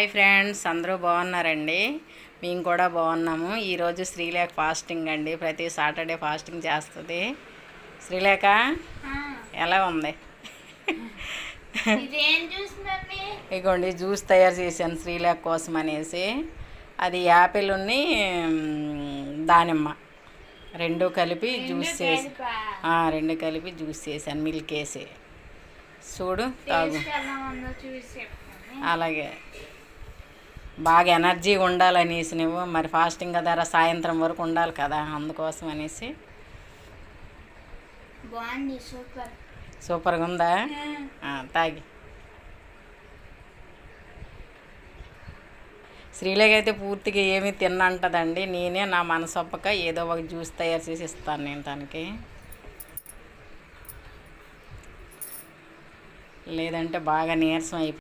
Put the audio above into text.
Hi friends, అందరూ బాగున్నారండి. మేము కూడా బాగున్నాము. ఈరోజు శ్రీలేఖ ఫాస్టింగ్ అండి. ప్రతి సాటర్డే ఫాస్టింగ్ చేస్తుంది. శ్రీలేఖ ఎలా ఉంది? ఇగోండి జ్యూస్ తయారు చేశాను శ్రీలేఖ కోసం అనేసి. అది యాపిల్ ఉన్ని దానిమ్మ రెండు కలిపి జ్యూస్ చేసి చేశాను. మిల్క్ వేసి చూడు, తాగు. అలాగే బాగా ఎనర్జీ ఉండాలనేసి నువ్వు మరి ఫాస్టింగ్ కదా, సాయంత్రం వరకు ఉండాలి కదా, అందుకోసం అనేసి. సూపర్గా ఉందా? తాగి. శ్రీలేఖ అయితే పూర్తిగా ఏమీ తిన్నంటదండి. నేనే నా మనసొప్పక ఏదో ఒక జ్యూస్ తయారు చేసి ఇస్తాను నేను తనకి. లేదంటే బాగా నీరసం అయిపోయింది.